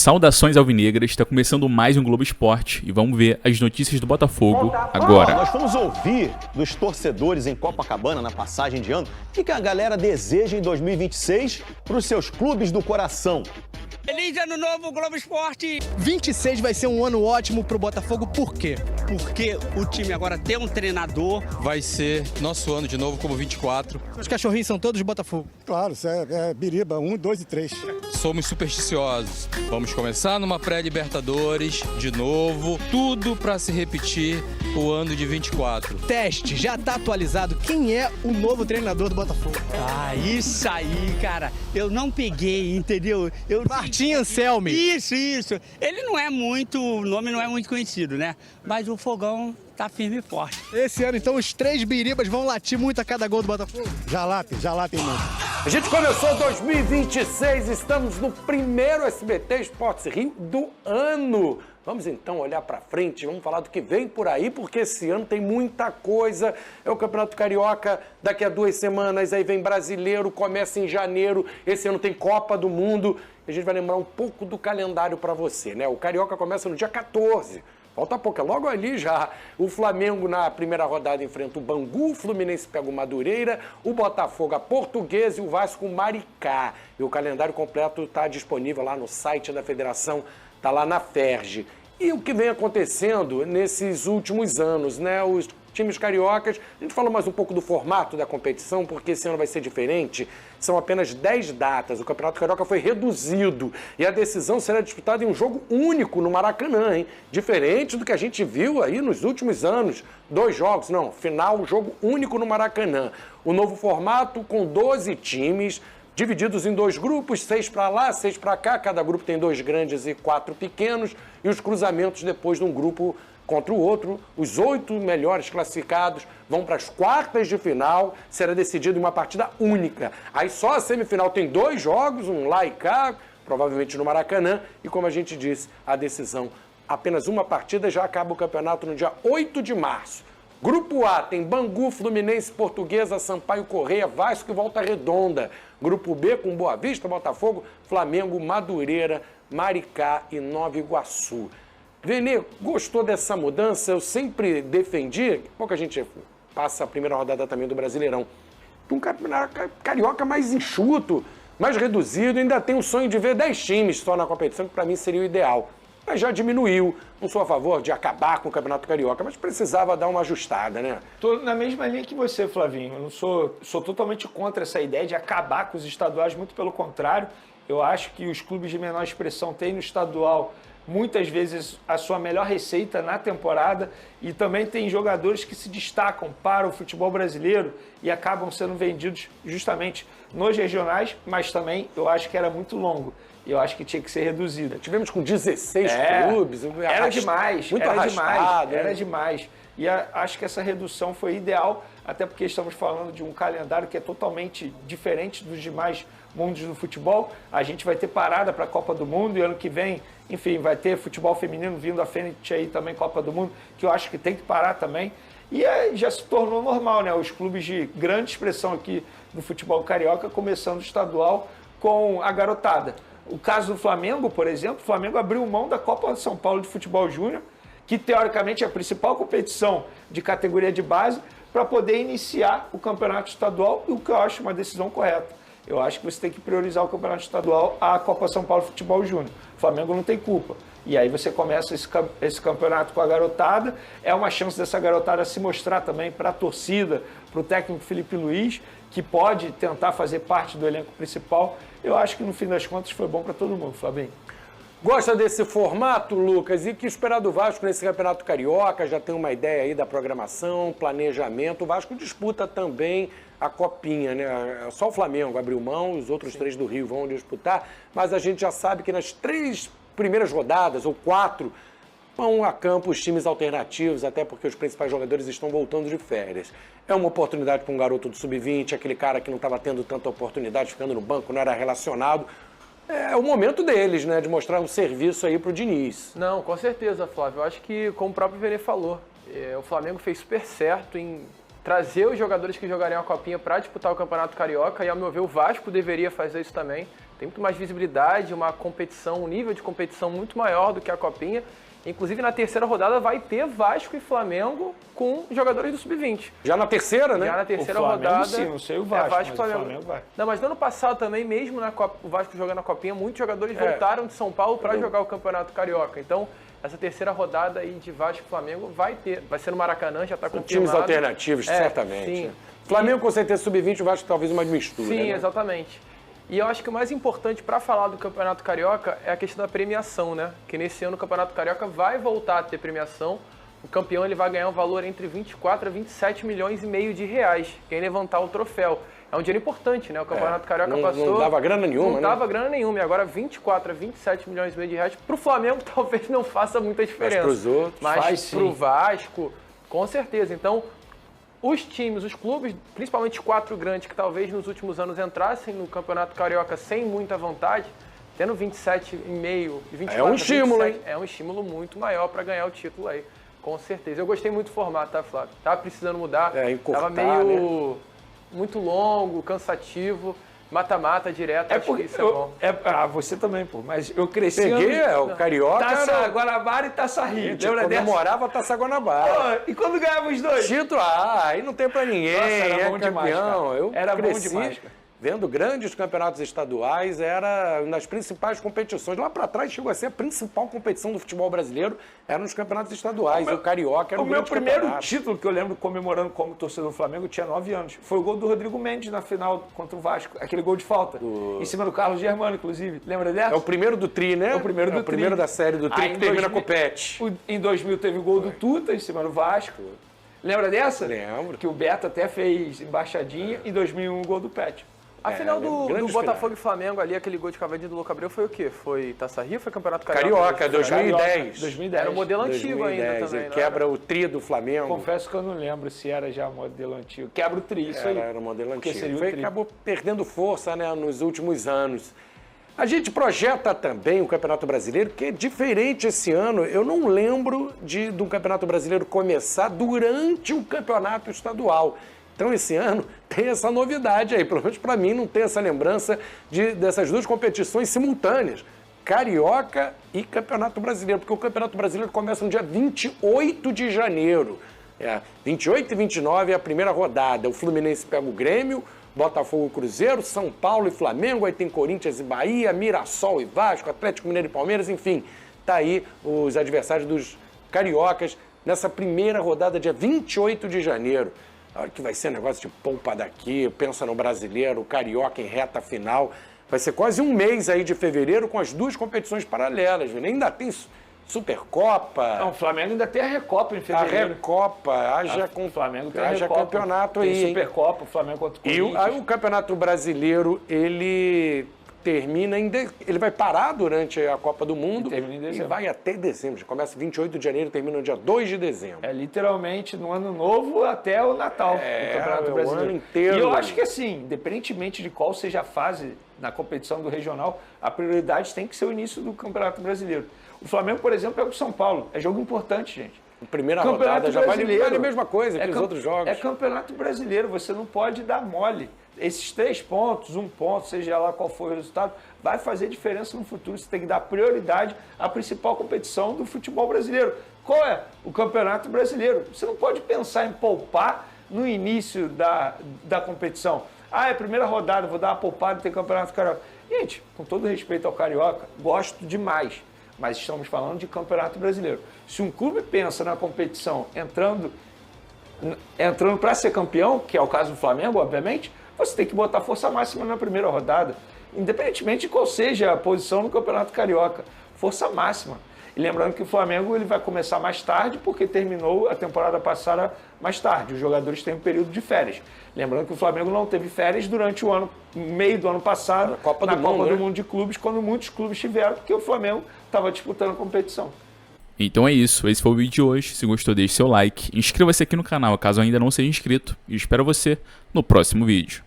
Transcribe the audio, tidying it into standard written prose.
Saudações alvinegras, está começando mais um Globo Esporte e vamos ver as notícias do Botafogo agora. Nós fomos ouvir dos torcedores em Copacabana, na passagem de ano, o que a galera deseja em 2026 para os seus clubes do coração. Feliz ano novo, Globo Esporte! 26 vai ser um ano ótimo pro Botafogo, por quê? Porque o time agora tem um treinador. Vai ser nosso ano de novo como 24. Os cachorrinhos são todos de Botafogo. Claro, isso é biriba, 1, 2 e 3. Somos supersticiosos. Vamos começar numa pré-Libertadores de novo. Tudo pra se repetir o ano de 24. Teste, já tá atualizado. Quem é o novo treinador do Botafogo? Ah, isso aí, cara. Eu não peguei, entendeu? Martim Anselmi. Isso. Ele não é muito, o nome não é muito conhecido, né? Mas o fogão tá firme e forte. Esse ano, então, os 3 biribas vão latir muito a cada gol do Botafogo? Já latem muito. A gente começou 2026, estamos no primeiro SBT Esportes Rio do ano. Vamos então olhar para frente, vamos falar do que vem por aí, porque esse ano tem muita coisa. É o Campeonato Carioca, daqui a 2 semanas, aí vem Brasileiro, começa em janeiro. Esse ano tem Copa do Mundo. A gente vai lembrar um pouco do calendário para você, né? O Carioca começa no dia 14. Falta pouco, é logo ali já. O Flamengo na primeira rodada enfrenta o Bangu, o Fluminense pega o Madureira, o Botafogo a Portuguesa e o Vasco o Maricá. E o calendário completo está disponível lá no site da federação, está lá na Ferge. E o que vem acontecendo nesses últimos anos, né? Os times cariocas, a gente fala mais um pouco do formato da competição, porque esse ano vai ser diferente. São apenas 10 datas, o Campeonato Carioca foi reduzido e a decisão será disputada em um jogo único no Maracanã, hein? Diferente do que a gente viu aí nos últimos anos. 2 jogos, não, final, jogo único no Maracanã. O novo formato com 12 times, divididos em 2 grupos, 6 para lá, 6 para cá, cada grupo tem 2 grandes e 4 pequenos, e os cruzamentos depois de um grupo contra o outro. Os 8 melhores classificados vão para as quartas de final, será decidido em uma partida única. Aí só a semifinal tem 2 jogos, um lá e cá, provavelmente no Maracanã, e como a gente disse, a decisão, apenas uma partida, já acaba o campeonato no dia 8 de março. Grupo A tem Bangu, Fluminense, Portuguesa, Sampaio Corrêa, Vasco e Volta Redonda. Grupo B com Boa Vista, Botafogo, Flamengo, Madureira, Maricá e Nova Iguaçu. Vene, gostou dessa mudança? Eu sempre defendi, pouca gente passa a primeira rodada também do Brasileirão, um campeonato carioca mais enxuto, mais reduzido, ainda tem o sonho de ver 10 times só na competição, que para mim seria o ideal. Mas já diminuiu. Não sou a favor de acabar com o Campeonato Carioca, mas precisava dar uma ajustada, né? Estou na mesma linha que você, Flavinho. Eu não sou totalmente contra essa ideia de acabar com os estaduais, muito pelo contrário. Eu acho que os clubes de menor expressão têm no estadual muitas vezes a sua melhor receita na temporada e também tem jogadores que se destacam para o futebol brasileiro e acabam sendo vendidos justamente nos regionais, mas também eu acho que era muito longo. E eu acho que tinha que ser reduzida. Tivemos com 16 clubes. Era demais. Muito arrastado. Era demais. E acho que essa redução foi ideal, até porque estamos falando de um calendário que é totalmente diferente dos demais mundos do futebol. A gente vai ter parada para a Copa do Mundo e ano que vem, enfim, vai ter futebol feminino vindo à frente aí também, Copa do Mundo, que eu acho que tem que parar também. E aí já se tornou normal, né? Os clubes de grande expressão aqui do futebol carioca começando o estadual com a garotada. O caso do Flamengo, por exemplo, o Flamengo abriu mão da Copa de São Paulo de Futebol Júnior, que teoricamente é a principal competição de categoria de base, para poder iniciar o campeonato estadual, e o que eu acho uma decisão correta. Eu acho que você tem que priorizar o campeonato estadual à Copa São Paulo de Futebol Júnior. O Flamengo não tem culpa. E aí você começa esse campeonato com a garotada, é uma chance dessa garotada se mostrar também para a torcida, para o técnico Felipe Luiz, que pode tentar fazer parte do elenco principal. Eu acho que no fim das contas foi bom para todo mundo, Flavinho. Gosta desse formato, Lucas? E o que esperar do Vasco nesse Campeonato Carioca? Já tem uma ideia aí da programação, planejamento. O Vasco disputa também a Copinha, né? Só o Flamengo abriu mão, os outros 3 do Rio vão disputar, mas a gente já sabe que nas 3 primeiras rodadas, ou 4, vão a campo os times alternativos, até porque os principais jogadores estão voltando de férias. É uma oportunidade para um garoto do sub-20, aquele cara que não estava tendo tanta oportunidade, ficando no banco, não era relacionado. É o momento deles, né, de mostrar um serviço aí para o Diniz. Não, com certeza, Flávio. Eu acho que, como o próprio Vene falou, o Flamengo fez super certo em trazer os jogadores que jogariam a Copinha para disputar o Campeonato Carioca e, ao meu ver, o Vasco deveria fazer isso também. Tem muito mais visibilidade, uma competição, um nível de competição muito maior do que a Copinha. Inclusive, na terceira rodada vai ter Vasco e Flamengo com jogadores do Sub-20. Já na terceira, né? Já na terceira O Flamengo, rodada. sim, não sei o Vasco, Vasco mas Flamengo. o Flamengo vai. Não, mas no ano passado também, mesmo o Vasco jogando a Copinha, muitos jogadores voltaram de São Paulo para jogar o Campeonato Carioca. Então, essa terceira rodada aí de Vasco e Flamengo vai ser no Maracanã, já está confirmado. Times alternativos, certamente. Sim. Flamengo com certeza Sub-20, o Vasco talvez uma mistura. Sim, né? exatamente. E eu acho que o mais importante para falar do Campeonato Carioca é a questão da premiação, né? Que nesse ano o Campeonato Carioca vai voltar a ter premiação. O campeão ele vai ganhar um valor entre 24 a 27 milhões e meio de reais, quem levantar o troféu. É um dinheiro importante, né? O Campeonato Carioca passou... Não dava grana nenhuma, Não dava grana nenhuma. E agora 24 a 27 milhões e meio de reais. Para o Flamengo talvez não faça muita diferença. Mas para os outros mas para o Vasco, com certeza. Então, os times, os clubes, principalmente os 4 grandes que talvez nos últimos anos entrassem no Campeonato Carioca sem muita vontade, tendo 27,5 e 24, é um estímulo, 27, hein? É um estímulo muito maior para ganhar o título aí, com certeza. Eu gostei muito do formato, tá, Flávio? Tava precisando mudar, encurtar, tava meio muito longo, cansativo, mata-mata direto, acho que isso é bom. Você também, pô, mas eu cresci... Peguei, o Carioca... Taça Guanabara e Taça Rio, lembra dessa? Comemorava a Taça Guanabara. E quando ganhava os dois? Título, aí não tem pra ninguém, Nossa, era bom demais, campeão. cara. Eu Era cresci bom demais, cara. vendo grandes campeonatos estaduais, era nas principais competições. Lá pra trás chegou a ser a principal competição do futebol brasileiro, era nos campeonatos estaduais. O Carioca era o meu primeiro campeonato. título que eu lembro comemorando como torcedor do Flamengo, eu tinha 9 anos. Foi o gol do Rodrigo Mendes na final contra o Vasco. Aquele gol de falta. Em cima do Carlos Germano, inclusive. Lembra dessa? É o primeiro do Tri, né? É o primeiro do o primeiro Tri. da série do Tri Aí, que em termina 2000 com o Pet. Em 2000 teve o gol do Tuta em cima do Vasco. Lembra dessa? Lembro. Que o Beto até fez embaixadinha. Em 2001 o gol do Pet. A final do grandes Botafogo finais. e Flamengo ali, aquele gol de cavadinha do Louco Abreu, foi o quê? Foi Taça Rio ou foi Campeonato Carioca? Carioca, 2010. 2010. Era o modelo antigo ainda 2010, também, ele não quebra era? o tri do Flamengo. Confesso que eu não lembro se era já modelo antigo. Quebra o tri, isso aí. Era o modelo Porque antigo. seria o Foi, tri. acabou perdendo força, né, nos últimos anos. A gente projeta também o Campeonato Brasileiro, que é diferente esse ano. Eu não lembro do Campeonato Brasileiro começar durante o Campeonato Estadual. Então, esse ano tem essa novidade aí. Pelo menos para mim, não tem essa lembrança dessas duas competições simultâneas. Carioca e Campeonato Brasileiro, porque o Campeonato Brasileiro começa no dia 28 de janeiro. 28 e 29 é a primeira rodada. O Fluminense pega o Grêmio, Botafogo e Cruzeiro, São Paulo e Flamengo, aí tem Corinthians e Bahia, Mirassol e Vasco, Atlético Mineiro e Palmeiras, enfim. Tá aí os adversários dos cariocas nessa primeira rodada, dia 28 de janeiro. A hora que vai ser negócio de poupa daqui, pensa no brasileiro, o carioca em reta final. Vai ser quase um mês aí de fevereiro com as duas competições paralelas, viu? Ainda tem Supercopa. Não, o Flamengo ainda tem a Recopa em A fevereiro. Recopa, haja O Flamengo tem a haja Recopa. campeonato tem aí, hein? Supercopa, o Flamengo contra o E Corinthians. o Campeonato Brasileiro, ele termina ele vai parar durante a Copa do Mundo E termina em dezembro. e vai até dezembro. Já começa 28 de janeiro, termina no dia 2 de dezembro. É literalmente no ano novo até o Natal do Campeonato o Brasileiro. ano inteiro. E eu acho que assim, independentemente de qual seja a fase na competição do regional, a prioridade tem que ser o início do Campeonato Brasileiro. O Flamengo, por exemplo, é o São Paulo. É jogo importante, gente. Primeira rodada já vale a mesma coisa que os outros jogos. É Campeonato Brasileiro, você não pode dar mole. Esses 3 pontos, 1 ponto, seja lá qual for o resultado, vai fazer diferença no futuro. Você tem que dar prioridade à principal competição do futebol brasileiro. Qual é? O Campeonato Brasileiro. Você não pode pensar em poupar no início da competição. É a primeira rodada, vou dar uma poupada e tem Campeonato Carioca. Gente, com todo respeito ao Carioca, gosto demais. Mas estamos falando de Campeonato Brasileiro. Se um clube pensa na competição entrando para ser campeão, que é o caso do Flamengo, obviamente, você tem que botar força máxima na primeira rodada, independentemente de qual seja a posição no Campeonato Carioca. Força máxima. E lembrando que o Flamengo ele vai começar mais tarde, porque terminou a temporada passada mais tarde. Os jogadores têm um período de férias. Lembrando que o Flamengo não teve férias durante o ano, meio do ano passado, na Copa do Mundo de Clubes, quando muitos clubes tiveram, porque o Flamengo estava disputando a competição. Então é isso, esse foi o vídeo de hoje. Se gostou, deixe seu like, inscreva-se aqui no canal caso ainda não seja inscrito e espero você no próximo vídeo.